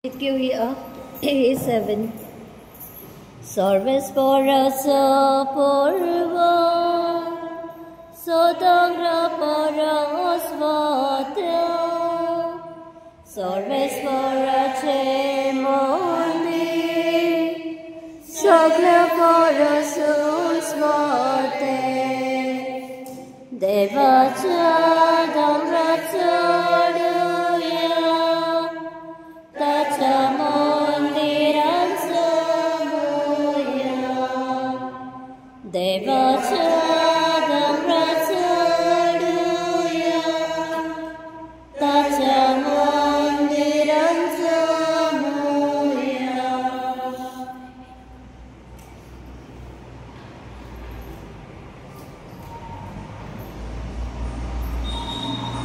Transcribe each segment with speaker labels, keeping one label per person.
Speaker 1: QE A7 Service Parasa Purva Sotangra Parasvatya Service Parache Mandi Sagla Parasusvate Devacha Damratsaduya Tacha Mandiram Samuya Devacha Damratsaduya Tacha Mandiram Samuya.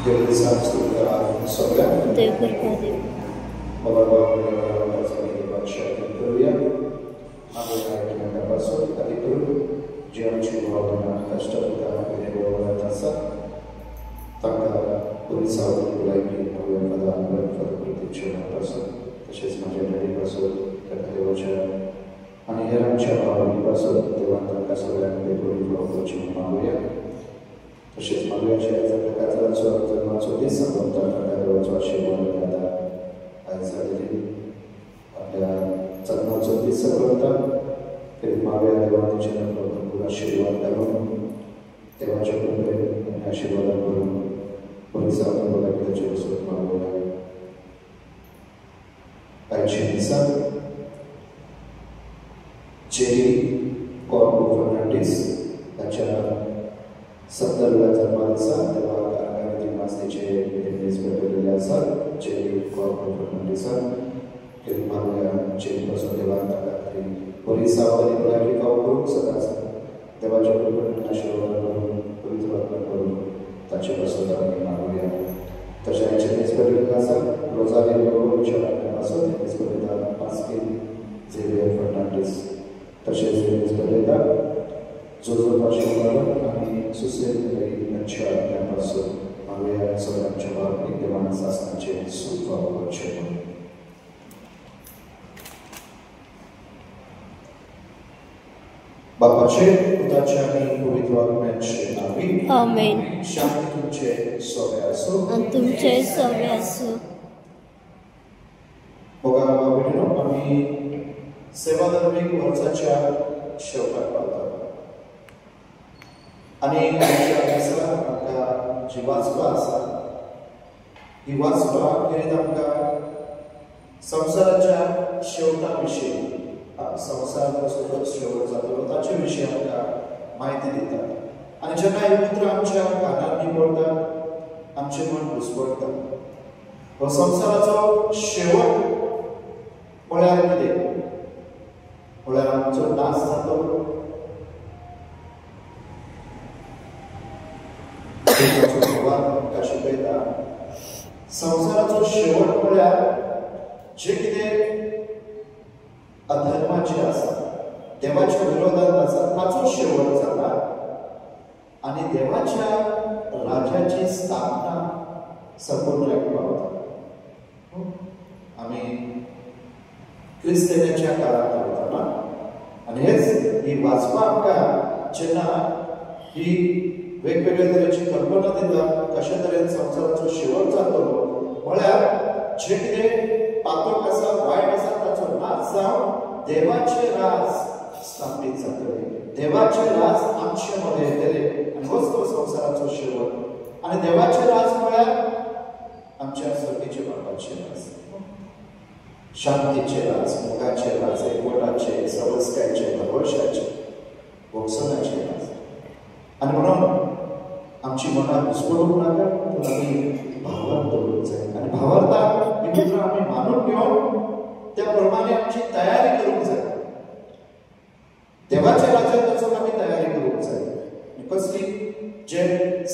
Speaker 2: Devi Samstita Soga,
Speaker 1: Devi Padi.
Speaker 2: Bapak-bapak yang sebagai baca Victoria, Amerika yang termasuk tadi itu jangan cuma dengan hashtag kita ini bawa tasa, tanggal tulisan mulai di mulai pada berfungsi pasal, terus macam dari pasal kata baca, aniheran cara di pasal dewan terkasar yang berfungsi cuma ya. Terus malu saya kata suatu termasuk desa tentang ada wajah yang ada saya jadi ada termasuk desa tentang kemarin ada wajah yang berbuat syariat dalam dewan jokowi dan syariat dalam bersama dengan kita cukup malu ayat desa jadi Korban Fernandes acara Sabda belajar bangsa telah akan dimasti jenis berbeda jadi Korban Fernandes kirimannya jadi pasal dewan dari polisi awal lagi kau sedang dewan jokowi nasional begitu taci pasal dari manusia terjadi jenis berbeda Rosario Chara pasal jenis berbeda pasti Xavier Fernandes terjadi jenis berbeda Joseph Ashwara kami susun dari acara yang masuk Maria seorang coba di mana sasana jenis super coba. Bapak Cik, kita cari purituan mention Nabi.
Speaker 1: Amen.
Speaker 2: Shanti Tumce Soveasu.
Speaker 1: Antumce Soveasu.
Speaker 2: Moga Bapak Bidino kami sewa dharmi kuharsacha syaukat pada. Ani Aisyah maka jiwasva kini tamka samsaracha syauta विषय संसार सोबत शेवट जातो त्याच्या विषयाला माहिती देतात आणि जे काही पुत्र आमच्या कानांनी बोलतात आमचे मन घुसपडतात व संसाराचा शेवट म्हळ्यार कितें म्हळ्यार आमचो नाश जातो संसाराचो शेवट म्हळ्यार जे कितें अधर्माचे आसा देवाच्या विरोधात आसा ताचो शेवट जाला आणि देवाच्या राज्याची स्थापना संपूर्णाक पावता आमी क्रिस्तांच्या काळात रावता आणि हेच ही वाचपाक आमकां जेन्ना ही वेगवेगळ्या तरेची कल्पना दिता कशा तरेन संसाराचो शेवट जातलो म्हळ्यार जे कितें पातक आसा वायट आसा ताचो नाश जावन देवाचे राज स्थापित जातले देवाचे राज आमचे मध्ये येतले आणि होच तो संसाराचो शेवट आणि देवाचे राज म्हळ्यार आमच्या सर्गीचे बापाचे राज शांतीचे राज मोगाचे राज एकवटाचे सवस्कायचे भरवशाचे वोक्सनाचे राज आणि म्हणून आमची मनात घुसपडूंक नाका पूण आमी भावार्थ दवरूंक जाय आणि भावार्थाक मित्र आमी मानून घेवन त्या प्रमाणे आमची तयारी करूंक जाय देवाच्या राज्यात वचून आमी तयारी करूंक जाय कसली जे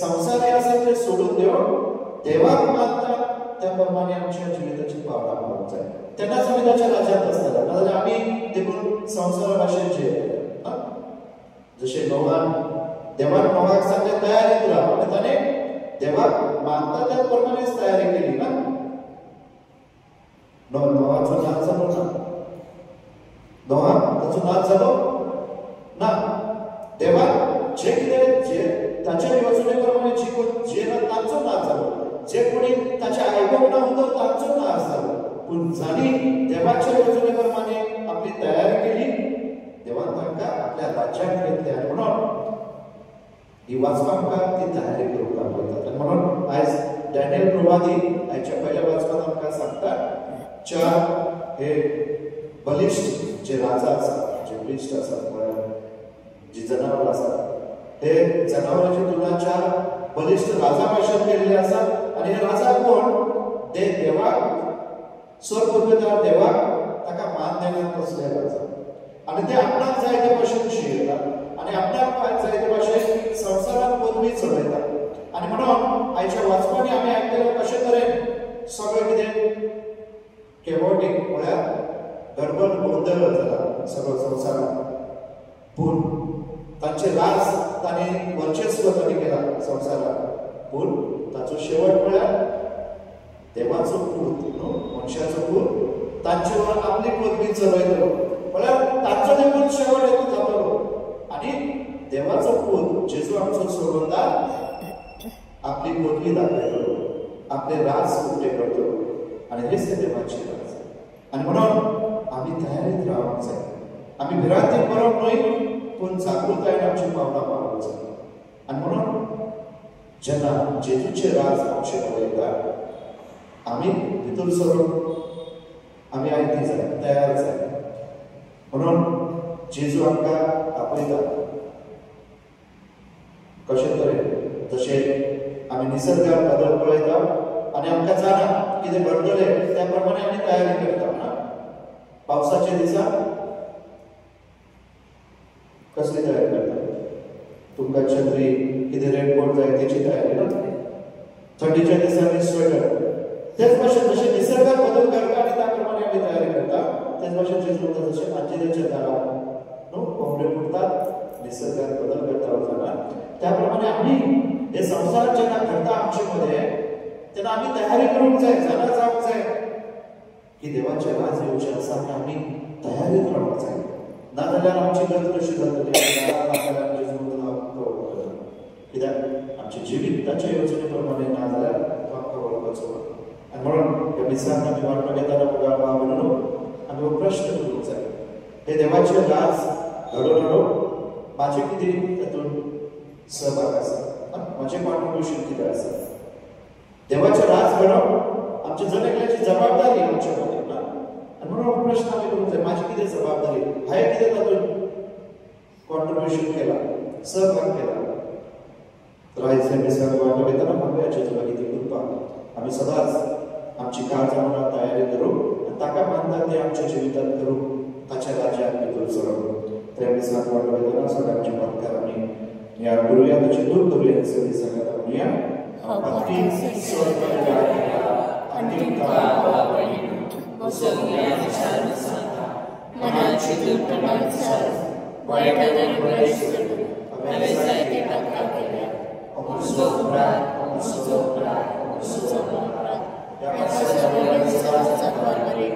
Speaker 2: संसारी आसा ते सोडून दिवन देवाक मानता त्या प्रमाणे आमच्या जिविताची पावलां मारूंक जाय तेन्नाच आमी ताच्या राज्यांत आसतले नाजाल्यार आमी देखून संवसारा भाशेन जियेतले जशें नोवान देवान नोवाक सांगलें तयारी करा आनी ताणें देवाक मानता त्या प्रमाणेच तयारी केली ना नोवाचो नाच जालो ना. नोवा ताचो नाच जालो ना. देवा जे कितें जे ताच्या येवजणे प्रमाणे जे कोण जे तांचो नाच जालो, जे कोणी ताच्या आयकोंक ना उदक तांचो नाच जालो. पूण जाणी देवाच्या येवजणे प्रमाणे आपली तयारी केली, देवान तांकां आपल्या राज्यांत घेतले. आनी म्हणून ही वाचपाक ती तयारी करूंक आपयतात. आनी म्हणून आयज डॅनियल प्रवादी आयच्या पयल्या वाचपाक आमकां सांगता 4 हे बलिश्ट जे राजा आसात, जे बलिश्ट आसात, म्हळ्यार जी जनावर आसात, हे जनावरांची तुलना 4 बलिश्ट राजा भाशेन केल्ले आसात. आनी हे राजा कोण? ते देवाक स्वर्गपूर्वता देवाक ताका मान देण्यात तसले राजा. आनी ते आपणाक जाय ते भाशेन शियेतात आनी आपणाक जाय ते भाशेन संवसारांत पदवी चलयतात. आनी म्हणून आयच्या वाचपांनी आमी आयकलें कशे तरेन सगळें कितें केवटीक म्हळ्यार गडबड गोंधळ जाला सगळो संवसारांत. पूण तांचे राज तांणी वर्चस्व तांणी केला संवसारांत. पूण ताचो शेवट म्हळ्यार देवाचो पूत न्हू, मनशाचो पूत तांचे वर आपली पदवी चलयतलो. म्हळ्यार तांचो देखून शेवट एकूच जातलो. आनी देवाचो पूत जेजू आमचो सोडोंदार आपली पदवी दाखयतलो, आपले राज उक्ते करतलो. आनी हेच ते देवाचे राज. आनी म्हणून आमी तयारीत रावंक जाय. आमी भिरांतीक बरोवंक न्हय, पूण जागृतायेन आमची पावलां मारूंक जाय. आनी म्हणून जेन्ना जेजूचे राज आमचे पळयता, आमी भितर सरून आमी आयली जाय, तयार जाय. म्हणून जेजू आमकां आपयता कशे तरेन, जशे आमी निसर्गात बदल पळयता आनी आमकां जाणा कितें घडटलें त्या प्रमाणे आमी तयारी करता ना. पावसाच्या दिसा कसली तयारी करता? तुमकां छत्री कितें रेनकोट जाय तेची तयारी ना. थंडीच्या दिसांनी स्वेटर. तेच भाशेन जशे निसर्गात बदल करता आनी त्या प्रमाणे आमी तयारी करता, तेच भाशेन जेजू म्हणटा जशे अंजिराच्या दारार न्हू कोंबडे फुटतात, निसर्गात बदल करता वतना, त्या प्रमाणे आमी हे संवसार जेन्ना घडटा आमचे मध्ये, तेन्ना आमी तयारी करूंक जाय, जाणा जावंक जाय की देवाचे राज येवचे आसा आनी आमी तयारीत रावंक जाय. नाजाल्यार आमची गत कशी जातली? नाजाल्यार जेजू म्हणटा कित्याक आमचें जिवीत ताच्या येवजणे प्रमाणे ना जाल्यार तो आमकां वळखुचो ना. आनी म्हणून ह्या दिसांत आमी वाटपाक येताना मुखार म्हणून आमी हो प्रश्न करूंक जाय, हे देवाचे राज घडोवन हाडूंक म्हाजें कितें तातूंत सहभाग आसा? म्हाजें कॉन्ट्रिब्युशन कितें आसा? देवाचे राज घडोवप आमच्या जण एकल्याची जबाबदारी आमच्या खातीर ना. आनी म्हणून हो प्रश्न आमी करूंक जाय, म्हाजी कितें जबाबदारी? हांवें कितें तातूंत कॉन्ट्रिब्युशन केलां, सहभाग केला? रायच्या दिसांनी वाटप येताना म्हाका जेजूला कितें करपाक आमी सदांच आमची काळजा मनात तयारी करूंक आनी ताका मानता तें आमच्या जिवितांत करूंक ताच्या राज्यांत भितर सरप. त्या दिसांत वाटप येताना सगळ्यांचे पत्कार आमी याद करुया, ताची दूर करुया. सगळीं सांगात म्हणुया, अंतीम
Speaker 1: मनाची दुर्बल सर्व वाईटावर बळी सोडून हांवें जायते पातकां केल्या. तुजो उपरांत तुजो उपरांत तुजो उपरांत ह्या सगळ्या बरे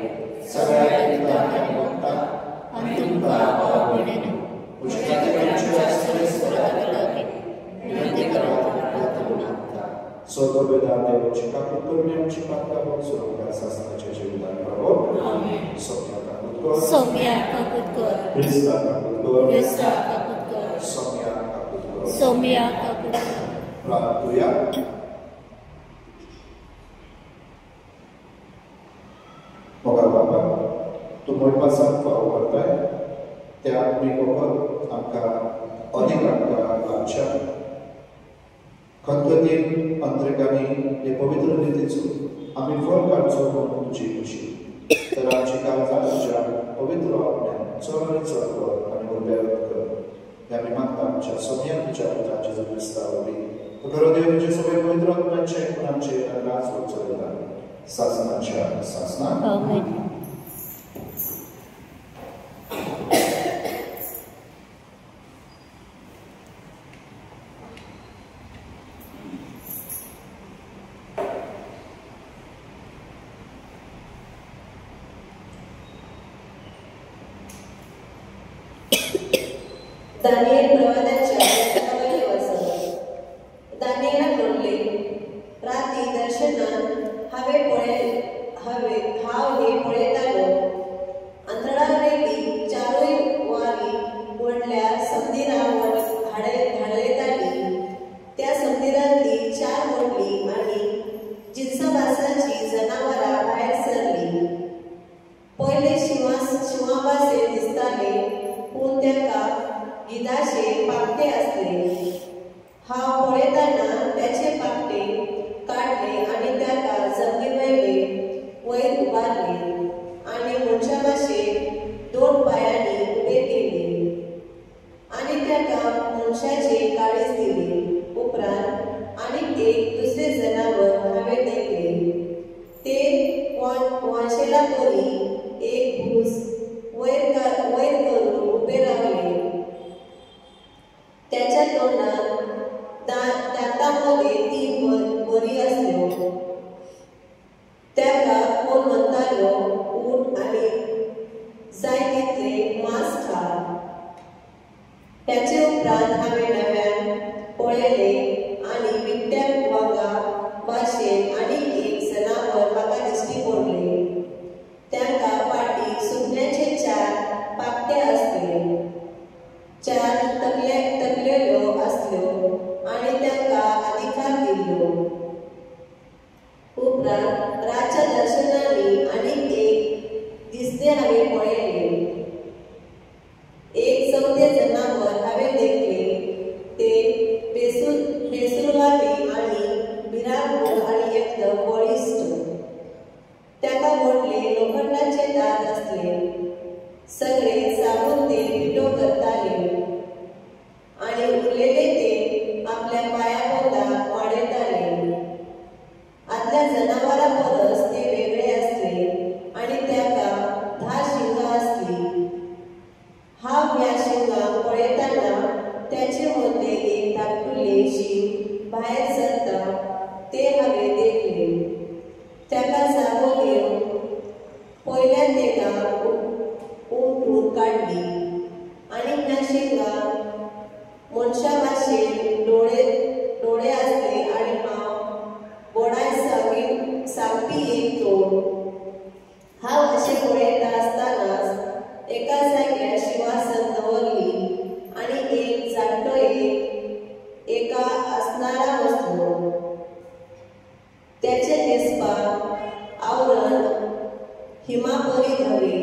Speaker 1: सगळ्या दिवपाक मोगता आनी तुमकां आवडीन उच्चारणाच्या सरस्वताक विनंती करता.
Speaker 2: स्वर्गपिता देवाची काकूत करून आमची पातकां बक्षून शासनाच्या जिवितांत प्रभू
Speaker 1: सौम्या काकूत कर,
Speaker 2: क्रिस्ता काकूत कर,
Speaker 1: क्रिस्ता काकूत कर,
Speaker 2: सौम्या काकूत कर,
Speaker 1: सौम्या काकूत कर.
Speaker 2: प्रार्थूया. मोगा बाबा, तूं मोडपासाक फावो करताय त्या तुमी फकत आमकां अदीक आमकां लाभच्या खतखतीन अंतरिकांनी हे पवित्र रितीचो आमी फळ काडचो म्हणून तुजी खुशी. तर आमची काळजां तुज्या पवित्र आत्म्यान चड आनी चड कर आनी उर्बेरत कर. हे आमी मागता आमच्या सगळ्या तुज्या पुता जेजू क्रिस्ता वरवीं. खरो देव तुजे सगळे पवित्र आत्म्याचे गुणांचे राज चलयता सासनाच्या सासनाक.
Speaker 1: आमेन.
Speaker 3: दानियल प्रवादाच्या दर्शनावरली वचन. दानियेला म्हणले, राती दर्शनात हाव हे पळयतालो. अंतराळावयली चारूय वारी व्हडल्या समंदिरावर हाडयताली. त्या समंदिरांतली 4 व्हडली आनी जिनसाभासाची जनावरां भायर सरली. पयले शिवाभासे दिसताले, पूण तेका गिधाशे पापटे आसले. हांव पळयतना त्याचे पापटे काडले आनी त्याका जमनीवयले वयर उबारले आनी मनशा भाशेक 2 पांयांनी उबे केले आनी त्याका मनशाचे काळीज दिले. उपरांत आनीक एक दुसरे जनावर हांवें देखले. ते वांशेला परी एक भूस वयर करून उबे रावले. त्याच्या तोंडात दांतांमध्ये 3 बरी आसल्यो. त्याका कोण म्हणतालो, उठ आनी जाय तितले मांस खा. त्याचे उपरांत हांवें नव्यान पळयले आनी बिबट्याक वागा भाशेन आनीक एक जनावर म्हाका दिश्टी पडले. तांकां पाटी सुकण्याचे 4 पापटे आसले. 4 तकलेल्यो आसल्यो आनी तांकां अधिकार दिल्लो. उपरांत रातच्या दर्शनांनी आनीक एक दिसते हांवें पळयले. एक 4थे जनावर हांवें देखले. ते बेसुरवादी आनी भिरांकूळ आनी एकदम बळिश्ट. ताका व्हडले लोखंडाचे दांत आसले. सगळे साबून ते पिठो करताले आनी उरलेले ते आपल्या पांया पोंदा वाडयताले. आदल्या जनावरां परस ते वेगळे आसले आनी ताका 10 शिंगां आसली. हांव ह्या शिंगांक पळयतना त्याचे मदले एक धाकटुलें शींग भायर सरता ते हांवें देखले. ताका जागो घेवन पयल्यान तेका उमटून काडली आनी ह्या शिंगाक मनशा भाशेन डोळे आसले आनी हांव बोडाय सांगपी एक तोंड. हांव अशें पळयता आसतनाच एका जाग्यार शिंवासन दवरली आनी एक जाणटो एका आसनार बसलो. त्याचे न्हेसपाक आवरण हिमापरी धवे.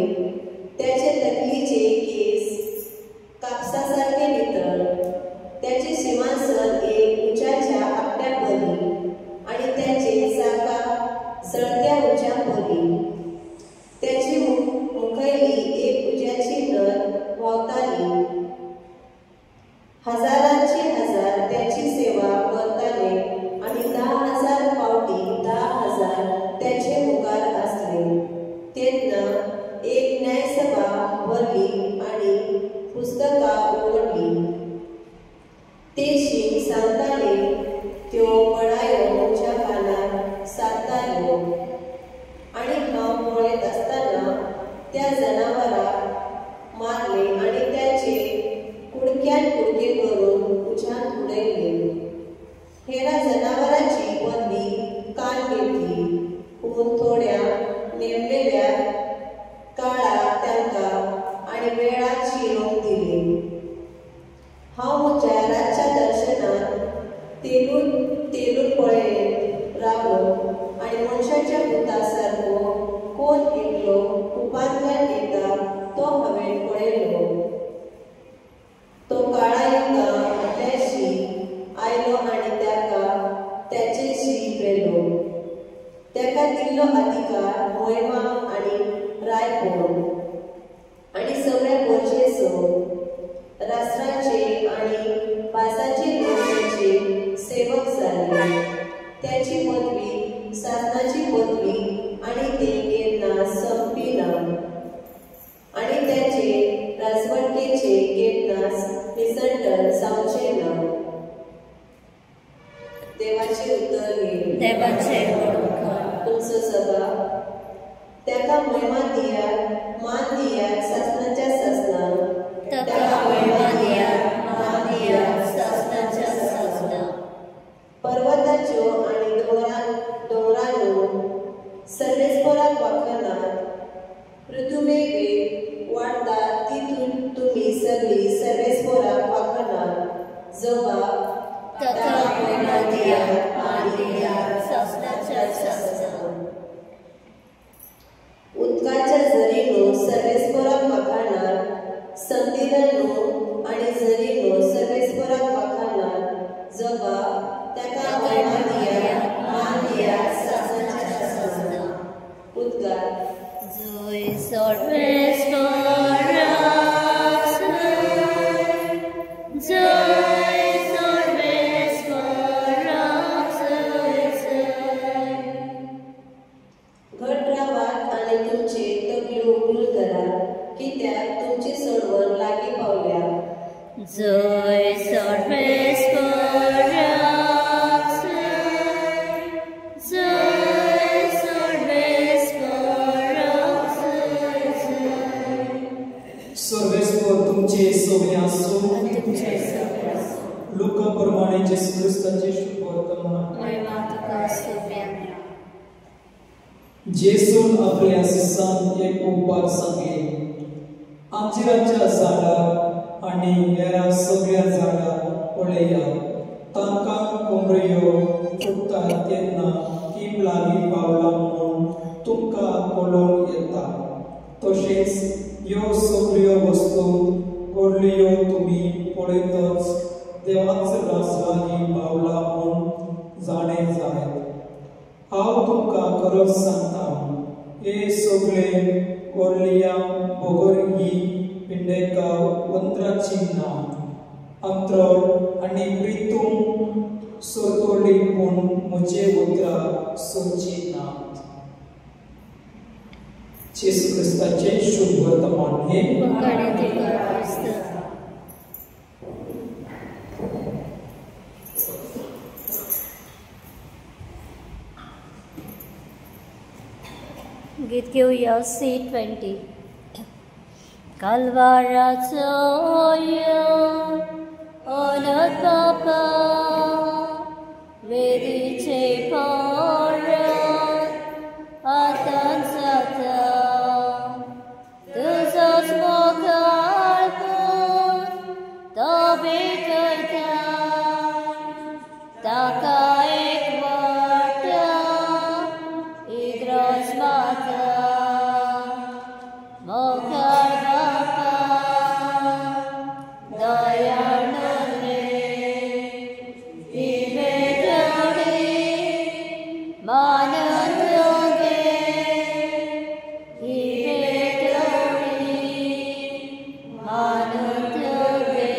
Speaker 3: त्याचे तकलीचे केस कापसासारखे नितळ. त्याचे सिंहासन एक उंचाच्या आपट्या परी आनी त्याचे चाकां सळत्या उंच्या परी. त्याची मुखयली एक उज्याची नर व्हांवताली. हजारांची हजार त्याची सेवा करताले आनी 10,000 फावटी 10,000 त्याचे मुखार आसले. तेन्ना एक न्यायसभा भरली आनी पुस्तकां उगडली. ते शींग सांगताले त्यो बडायो म्हज्या कानार सारताल्यो. आनी हांव पळयत आसतना त्या जनावराक मारले आनी त्याचे कुडक्यान कुडके करून उज्यांत उडयले. हेरा जनावरांची बदली कान घेतली, पूण थोड्या नेमलेल्या काळाक तांकां आनी वेळार शिरोवन दिली. हांव म्हज्या रातच्या दर्शनांत तेलून पळयत रावलो आनी मनशाच्या भुता सारको कोण एकलो उपांतल्यान वेगळे वाढतात तिथून तुम्ही सगळी सर्वेस्पराक वाखाणात जवा
Speaker 1: तथा कोणादिया मालिया सस्ताच्या सस्ता
Speaker 3: उदकाच्या झरीनो सर्वेस्पराक वाखाणात संदिलानो आणि झरीनो सर्वेस्पराक वाखाणात जवा त्याका कोणादिया मालिया सस्ताच्या सस्ता उद्गार
Speaker 1: Joy sorves for us, joy sorves for us.
Speaker 3: घट रावात आणि तुमचे तकल्यो उगलून धरा कित्याक तुमची सोडवण लागी पावल्या
Speaker 1: Joy sorves for us, joy sorves for us.
Speaker 4: सर्वेस्वर तुमचे सोबे आसो
Speaker 1: तुमचे सगळे
Speaker 4: लोकांप्रमाणे येशू ख्रिस्ताचे शुभ वर्तमान
Speaker 1: महिमा तुका सोप्या
Speaker 4: जेसून आपल्या शिष्यान एक उपकार सांगले अंजिराच्या झाडार आणि हेरा सगळ्या झाडार पळया तांकां कोंबऱ्यो फुटतात तेन्ना कीम लागीं पावला म्हूण तुमकां कळोवन येता तशेंच ह्यो सगळ्यो वस्तू घडल्यो तुमी पळयतच देवाचो रास लागीं पावला म्हूण जाणें जायत हांव तुमकां खरोच सांगता हे सगळे घडलिया बगर ही पिंडेका वंत्राची ना अंतरळ आनी प्रितूम सोतोली पूण म्हजे वंत्रां सोडची नात येशू ख्रिस्ताचे शुभ वर्तमान हे
Speaker 1: बकडे तुका पुस्तक गीत घेऊया C20 Calvaracio Onat Papa Vedice Parat Atan Sata Tuzos Mokalpun Tabi Kaitan Taka Ekvata Igros Mata Mokar Bapa Dayanare Ivedari Manandoge Ivedari Manandoge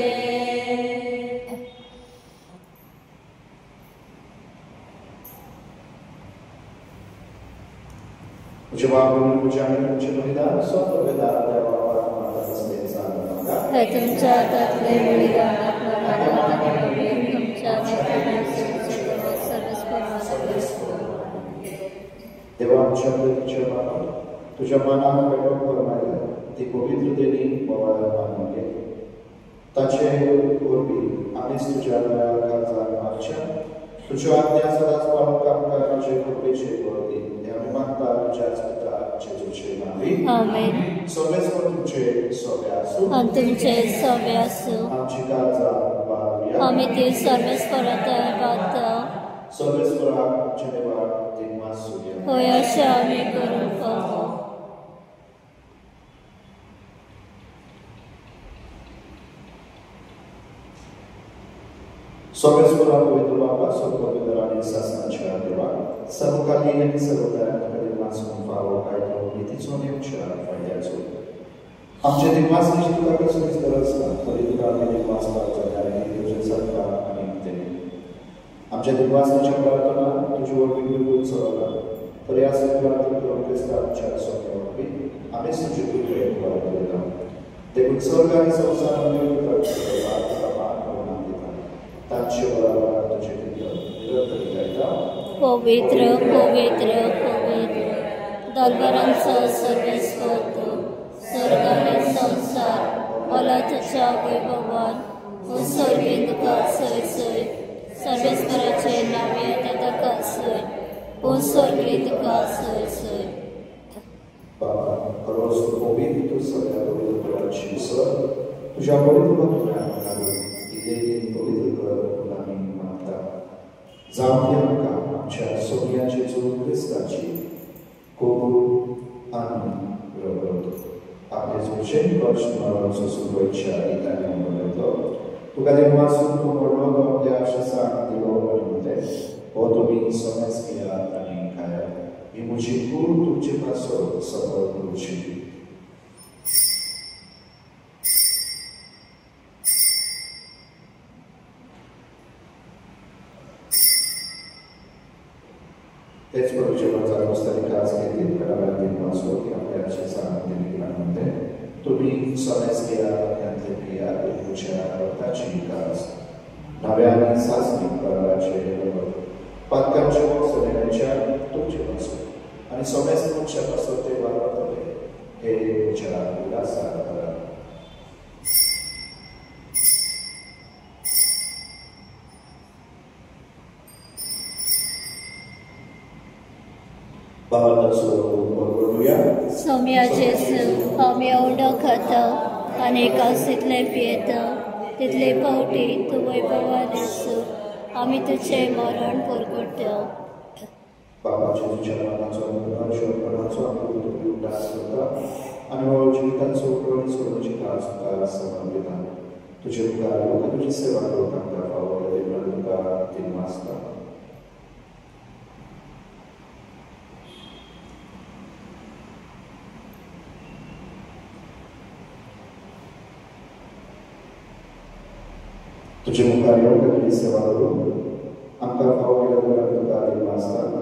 Speaker 2: Ucevabul Ucevabul Ucevabul Sotovedar Devava Mata Spezana
Speaker 1: हे तुमच्या हातातले बलिदान तुमच्या
Speaker 2: देवा आमच्या तुझ्या मनाला पेटवून फरमायला ती पवित्रतेने बोवायला मानून घे ताचे वरवी आम्हीच तुझ्या काळजात मागच्या तुझ्या आज्ञा सदाच पाळून काम करण्याचे कृपेचे वरवी हे आम्ही मागता तुझ्याच पिता जेजूचे नावे
Speaker 1: आमेन
Speaker 2: सर्वेस्वर तुमचे सोबे असो
Speaker 1: आणि तुमचे सभे असो
Speaker 2: आमची काळजात बाळगूया
Speaker 1: आम्ही ते सर्वेस्परात बांधता
Speaker 2: सर्वेस्वराचे देवा दिनमा सूर्य
Speaker 1: होय असे आम्ही करून पाहू
Speaker 2: सर्वेस्वरा पवित्र बाबा सर्वपवित्र आणि शासनाच्या देवा सर्वकालीन आणि सर्वकार्यांकडे वाचून फावो कायदो नीतीचो नेमच्या फायद्याचो आमचे दिवस निश्चित कसलीच गरज ना पवित्र आणि दिवस पावजारे तुझे सरकार आणि देणे आमच्या दिवसाच्या प्रार्थना तुझी ओळखी बिलकुल चढवला तरी या संघातील ख्रिस्ताच्या स्वतःवरती आम्ही तुझी कृपे करतो ते उत्सर्ग आणि संसारामध्ये
Speaker 1: पवित्र पवित्र पवित्र दलबरांचा सर्वेस्वर स्वर्ग आणि संसार मला तुझ्या वैभवान व स्वर्गीय दुःखात सोय सोय सर्वेस्वराचे नावे त्या दुःखात सोय व स्वर्गीय दुःखात सोय सोय
Speaker 2: बाबा रोज पवित्र सगळ्या पवित्र कराची सर तुझ्या पवित्र भक्तांना इथे पवित्र कर आम्ही मागता जाऊया का आमच्या सगळ्याची जो ख्रिस्ताची खूप आनंद रगडतो आपले जोशेन वर्ष मारून सुरुवातीच्या इटालियन बनवतो तुका देवासून तू पडलो आपल्या आशासा दिलो बनवते हो तुम्ही समज केला आणि खाया ही मुझी पूर्ण तुमचे पासून सफल करूची तेच जेव्हा पुस्तकी काज घेतली घडावळातील वाचलो की आपल्या आशाचा म्हणते तुम्ही समज केला यांतले क्रिया तुमच्या रक्ताची काज नव्याने सासणी कराचे पातकांच्या सगळ्यांच्या तुमचे पासून आणि समज तुमच्या पासून ते वाढवते हे तुमच्या उल्हासात करा
Speaker 1: सौम्याचे आम्ही एवढं खातं आणि कासितले पियेतं तिथले पावटी तू वैभवान असो आम्ही तुझे मरण परगडतो
Speaker 2: बाबाच्या तुझ्या मनाचो अर्शोपणाचो आम्ही उदास करता आणि बाबा जिविताचो उपयोग सोडूची काज समर्पिता तुझे उपकार लोक तुझी सेवा लोकांका फावो तुका ती मासता तुझे मुखार येऊन तुझी सेवा करून आमकां फावो केल्या तुका ती मासता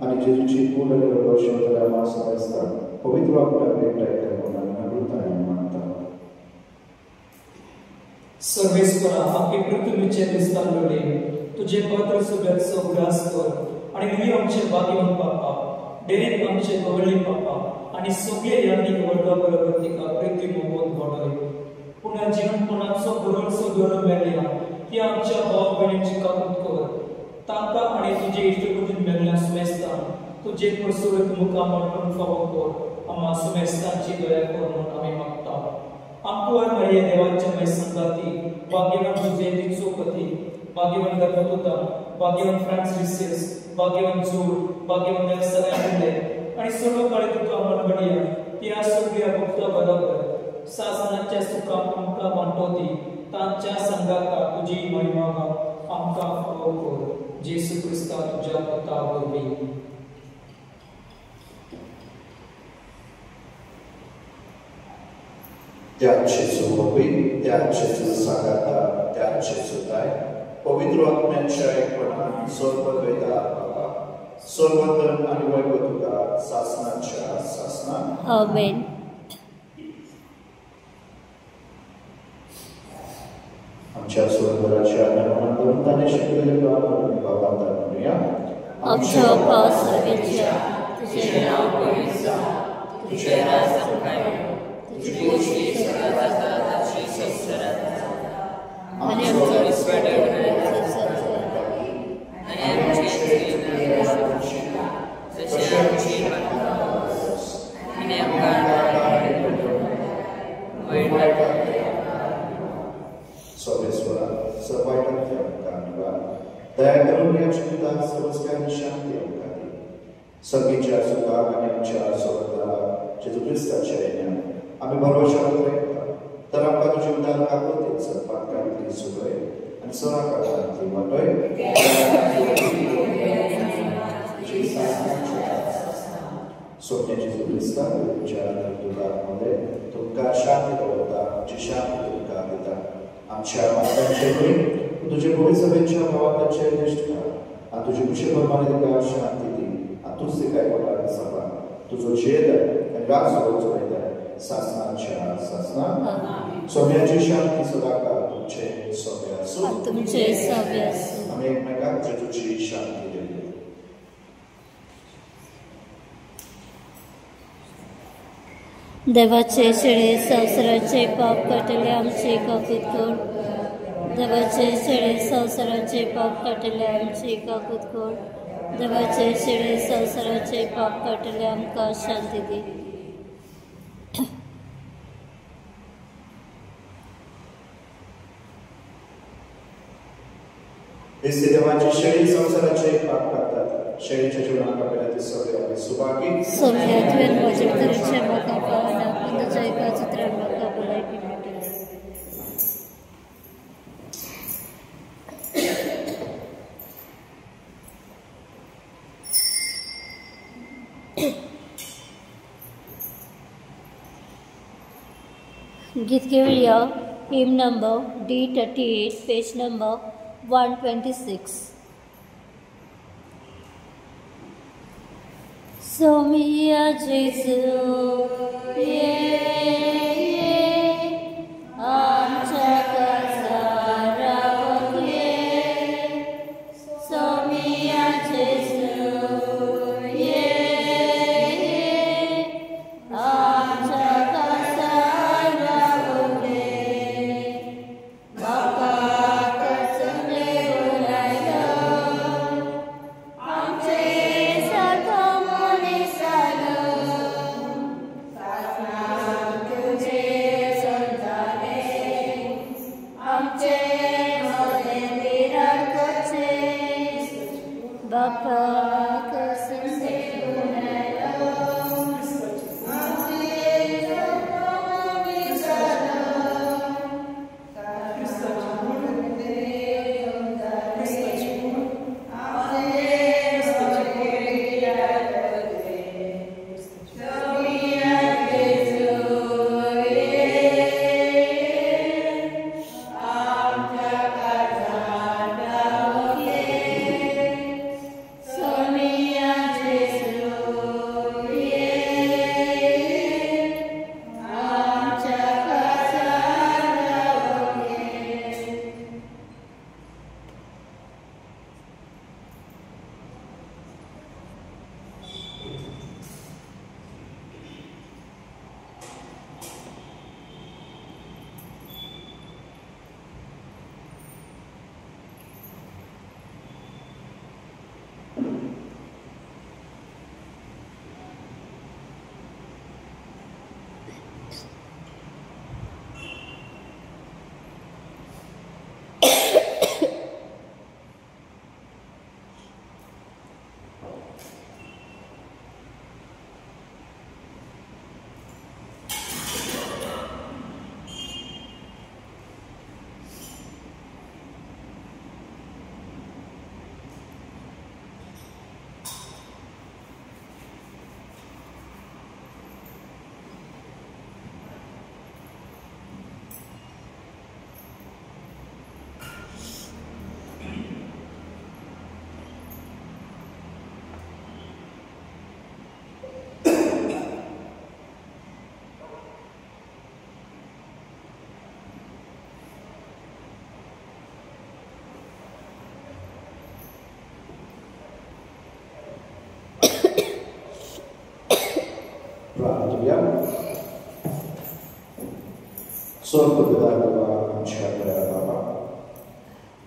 Speaker 2: आणि जेजूची पूर्ण निर्दोषतेला मास समजता पवित्र आपल्या भेटाय करताना नम्रताने मागता
Speaker 4: सर्वेश्वरा आमचे पृथ्वीचे दिसतालोले तुझे पवित्र सुबेचो उल्हास कर आणि मी आमचे भाग्यवान बापा डेरेक आमचे गवळी बापा आणि सगळे यांनी वडवा बरोबर तिका प्रीती मोहन घडय पुन्हा जीवनपणाचो बरोबरचो दोन मेळ्ळ्या ती आमच्या भाव बहिणींची काकूत कर तांका आणि तुझे इष्टकृतीन मेळ्ळ्या सुमेस्ता तुझे परसुरत मुखार मारून फावो कर आम्हा सुमेस्तांची दया कर म्हणून आम्ही मागता आमकुवार मरिये देवाच्या मै संगाती भाग्यवान तुझे तिचो पती भाग्यवान गर्भतोता भाग्यवान फ्रान्सिस भाग्यवान जोड भाग्यवान सगळ्यांकडे आणि सर्व काळे तुका मनगडिया त्या सगळ्या भक्ता बरोबर सासनाच्या सुखां आमकां वांटोती तांच्या संगाता तुझी महिमा आमकां फावो कर जेसू क्रिस्ता तुझ्या पुता वरवीं
Speaker 2: त्याचे सुमोपी त्याचे सागाता त्याचे सुताय पवित्र आत्म्याच्या एकपणान सर्ववेदा बाबा सर्वधन आणि वैभव तुका सासनाच्या सासना
Speaker 1: आमेन
Speaker 2: आमच्या स्वर्गाच्या निर्माणकर्त्याने शिकलेले प्रार्थना बाबांना म्हणूया
Speaker 1: आमच्या पासर्वेच्या तुझे नाव पवित्र तुझे राज्य काय तुझी गोष्टी सदाची संसारात आणि आमच्या विश्वासात आणि आमचे जसे आमची आणि
Speaker 2: सर्वेश्वरा सर्वांच्या कारणीवा दया करून या जीवितात सर्वस्कांनी शांती अवकाळी सगळीच्या सुखाक आणि आमच्या स्वर्गाला जेजू ख्रिस्ताच्या येण्यात आम्ही भरवशा करता तर आमकां तुझे उदार कापते सत्पातकांतली सुगय आणि सराकांतली वाटोय सोन्या जेजू ख्रिस्ता तुझ्या दुधामध्ये तुमकां शांती दवरता जी शांती तुमकां दिता आमच्या मातांचे प्रेम तुझे पवित्र सभेच्या भावांचे निष्ठा आणि तुझे कुशल प्रमाणे तुका शांती दी आणि तूच ते काय पडला सभा तुझो छेद आणि राग सोडून येता सासनाच्या सासना सोम्याची शांती सदाकाळ तुमचे सोम्या असो
Speaker 1: तुमचे सोम्या असो
Speaker 2: आम्ही एकमेकांक जेजूची शांती देऊया
Speaker 1: देवाचे शेळे संसाराचे पाप काटले आमचे काकूत कर देवाचे शेळे संसाराचे पाप काटले आमचे काकूत कर देवाचे शेळे संसाराचे पाप काटले आमकां शांती दी
Speaker 2: बेस्ते देवाची शेळी संसाराचे पाप करतात शेळीच्या जीवनात आपल्याला ते सगळे आणि सुभागी
Speaker 1: सोम्यात्वेन म्हजे भितरचे म्हाका पावना पूण तुज्या एका चित्रान म्हाका भलायकी मेळटली. गीत घेऊया hymn number D38 page number 126. Somia Jesu ye amcha kasara ye Somia Jesu ye amcha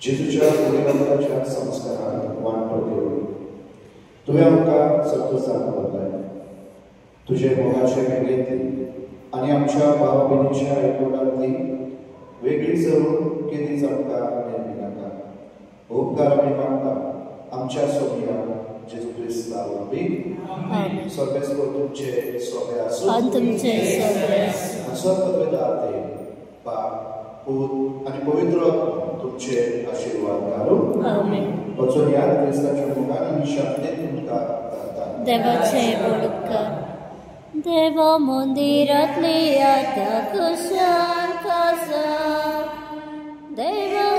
Speaker 2: जेजूच्या उदयनाच्या संस्कारात वांटो घेऊन तुवें आमकां सत्तोसाक दवरलाय तुजे मोगाचे मेघेंतली आनी आमच्या भाव भयणीच्या एकवटांतली वेगळी जरून केदीच आमकां नेमी नाका. उपकार आमी मागता आमच्या सोमया जेजू क्रिस्ता वरवीं स्वर्गेस्वर तुमचे सोबे आसूं
Speaker 1: तुमचे सोबे
Speaker 2: स्वर्गवेदाते बाप पूत आनी पवित्र तुमचे आशीर्वाद घालून वचून याद क्रिस्ताच्या मुखार आनी शांतीन तुमकां धाडटा.
Speaker 1: देवाचे बळकार देवा मंदिरांतली आतां कुशार कासा देवा